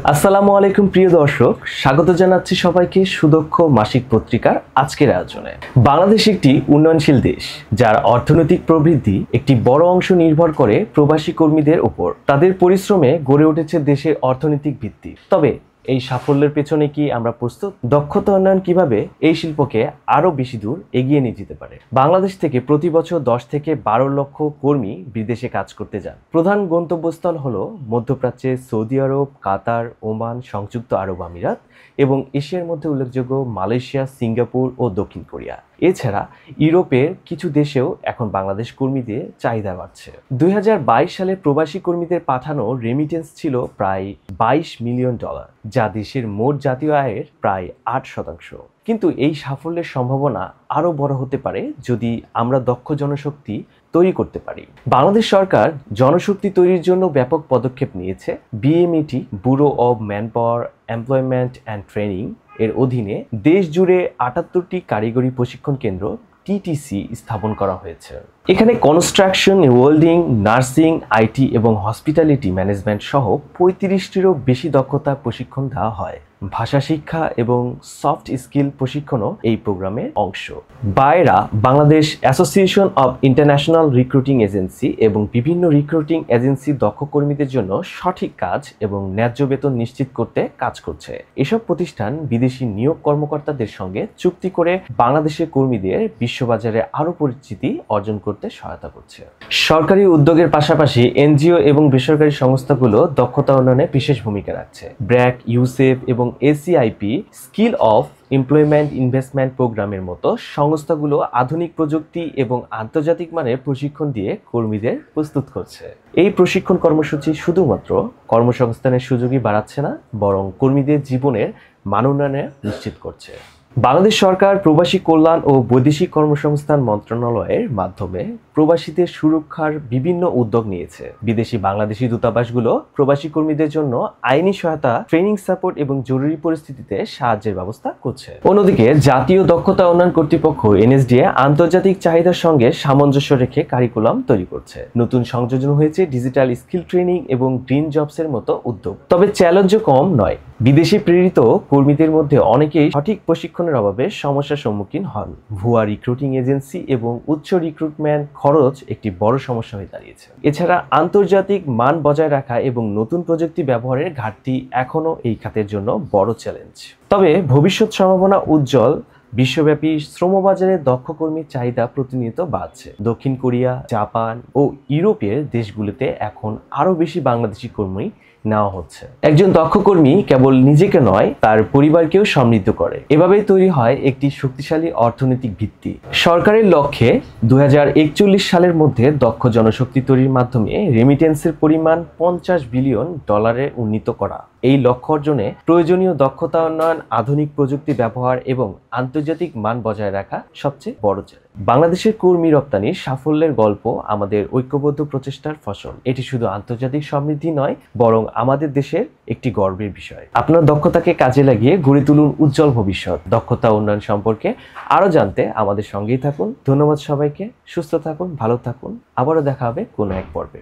আসসালামু আলাইকুম প্রিয় দর্শক, স্বাগত জানাচ্ছি সবাইকে সুদক্ষ মাসিক পত্রিকার আজকের আয়োজনে। বাংলাদেশ একটি উন্নয়নশীল দেশ, যার অর্থনৈতিক প্রবৃদ্ধি একটি বড় অংশ নির্ভর করে প্রবাসী কর্মীদের উপর। তাদের পরিশ্রমে গড়ে উঠেছে দেশের অর্থনৈতিক ভিত্তি। তবে এই সাফল্যের পেছনে কি আমরা প্রস্তুত? দক্ষতা উন্নয়ন কিভাবে এই শিল্পকে আরো বেশি দূর এগিয়ে নিয়ে যেতে পারে? বাংলাদেশ থেকে প্রতি বছর 10 থেকে 12 লক্ষ কর্মী বিদেশে কাজ করতে যান। প্রধান গন্তব্যস্থল হলো মধ্যপ্রাচ্যে সৌদি আরব, কাতার, ওমান, সংযুক্ত আরব আমিরাত এবং এশিয়ার মধ্যে উল্লেখযোগ্য মালয়েশিয়া, সিঙ্গাপুর ও দক্ষিণ কোরিয়া। এছাড়া ইউরোপের কিছু দেশেও এখন বাংলাদেশ কর্মীদের চাহিদা বাড়ছে। 2022 সালে প্রবাসী কর্মীদের পাঠানো রেমিটেন্স ছিল প্রায় $22 মিলিয়ন, যা দেশের মোট জাতীয় আয়ের প্রায় 8%। কিন্তু এই সাফল্যের সম্ভাবনা আরও বড় হতে পারে যদি আমরা দক্ষ জনশক্তি তৈরি করতে পারি। বাংলাদেশ সরকার জনশক্তি তৈরির জন্য ব্যাপক পদক্ষেপ নিয়েছে। BMET, bureau of manpower, employment and training এর অধীনে দেশ জুড়ে 78টি কারিগরি প্রশিক্ষণ কেন্দ্র টিটিসি স্থাপন করা হয়েছে। এখানে কনস্ট্রাকশন, ওয়েল্ডিং, নার্সিং, আইটি এবং হসপিটালিটি ম্যানেজমেন্ট সহ 35টিরও বেশি দক্ষতা প্রশিক্ষণ দেওয়া হয়। ভাষা শিক্ষা এবং সফট স্কিল প্রশিক্ষণও এই প্রোগ্রামের অংশ। BAIRA Bangladesh association of international recruiting agency এবং বিভিন্ন রিক্রুটিং এজেন্সি দক্ষ কর্মীদের জন্য সঠিক কাজ এবং ন্যায্য বেতন নিশ্চিত করতে কাজ করছে। এসব প্রতিষ্ঠান বিদেশি নিয়োগ কর্মকর্তাদের সঙ্গে চুক্তি করে বাংলাদেশের কর্মীদের বিশ্ববাজারে আরও পরিচিতি অর্জন করতে সহায়তা করছে। সরকারি উদ্যোগের পাশাপাশি এনজিও এবং বেসরকারি সংস্থাগুলো দক্ষতা উন্নয়নে বিশেষ ভূমিকা রাখছে। ব্র্যাক, ইউসেফ এবং ACIP skill of employment investment প্রোগ্রামের মতো সংস্থাগুলো আধুনিক প্রযুক্তি এবং আন্তর্জাতিক মানের প্রশিক্ষণ দিয়ে কর্মীদের প্রস্তুত করছে। এই প্রশিক্ষণ কর্মসূচি শুধুমাত্র কর্মসংস্থানের সুযোগই বাড়াচ্ছে না, বরং কর্মীদের জীবনের মান উন্নয়নে নিশ্চিত করছে। বাংলাদেশ সরকার প্রবাসী কল্যাণ ও বৈদেশিক কর্মসংস্থান মন্ত্রণালয়ের মাধ্যমে প্রবাসীদের সুরক্ষার বিভিন্ন উদ্যোগ নিয়েছে। বিদেশি বাংলাদেশি দূতাবাসগুলো প্রবাসী কর্মীদের জন্য আইনি সহায়তা, ট্রেনিং সাপোর্ট এবং জরুরি পরিস্থিতিতে সাহায্যের ব্যবস্থা করছে। অন্যদিকে জাতীয় দক্ষতা উন্নয়ন কর্তৃপক্ষ এনএসডিএ আন্তর্জাতিক চাহিদার সঙ্গে সামঞ্জস্য রেখে কারিকুলাম তৈরি করছে। নতুন সংযোজন হয়েছে ডিজিটাল স্কিল ট্রেনিং এবং গ্রিন জবসের মতো উদ্যোগ। তবে চ্যালেঞ্জও কম নয়। বিদেশে প্রেরিত কর্মীদের মধ্যে অনেকেই সঠিক প্রশিক্ষণের অভাবে সমস্যার সম্মুখীন হন। ভুয়া রিক্রুটিং এজেন্সি এবং উচ্চ রিক্রুটমেন্ট খরচ একটি বড় সমস্যা হয়ে দাঁড়িয়েছে। এছাড়া আন্তর্জাতিক মান বজায় রাখা এবং নতুন প্রযুক্তি ব্যবহারের ঘাটতি এখনও এই খাতের জন্য বড় চ্যালেঞ্জ। তবে ভবিষ্যৎ সম্ভাবনা উজ্জ্বল। বিশ্বব্যাপী শ্রমবাজারে দক্ষ কর্মীর চাহিদা প্রতিনিয়ত বাড়ছে। দক্ষিণ কোরিয়া, জাপান ও ইউরোপের দেশগুলিতে এখন আরও বেশি বাংলাদেশি কর্মী নেওয়া হচ্ছে। একজন দক্ষ কর্মী কেবল নিজেকে নয়, তার পরিবারকেও সমৃদ্ধ করে। এভাবেই তৈরি হয় একটি শক্তিশালী অর্থনৈতিক ভিত্তি। সরকারের লক্ষ্যে 2041 সালের মধ্যে দক্ষ জনশক্তি তৈরির মাধ্যমে রেমিটেন্সের পরিমাণ $50 বিলিয়ন উন্নীত করা। এই লক্ষ্য অর্জনে প্রয়োজনীয় দক্ষতা উন্নয়ন, আধুনিক প্রযুক্তি ব্যবহার এবং আন্তর্জাতিক মান বজায় রাখা সবচেয়ে বড় চ্যালেঞ্জ। বাংলাদেশের কর্মী রপ্তানির সাফল্যের গল্প আমাদের ঐক্যবদ্ধ প্রচেষ্টার ফসল। এটি শুধু আন্তর্জাতিক সমৃদ্ধি নয়, বরং আমাদের দেশের একটি গর্বের বিষয়। আপনার দক্ষতাকে কাজে লাগিয়ে গড়ে তুলুন উজ্জ্বল ভবিষ্যৎ। দক্ষতা উন্নয়ন সম্পর্কে আরও জানতে আমাদের সঙ্গেই থাকুন। ধন্যবাদ সবাইকে। সুস্থ থাকুন, ভালো থাকুন। আবারও দেখা হবে কোনো এক পর্বে।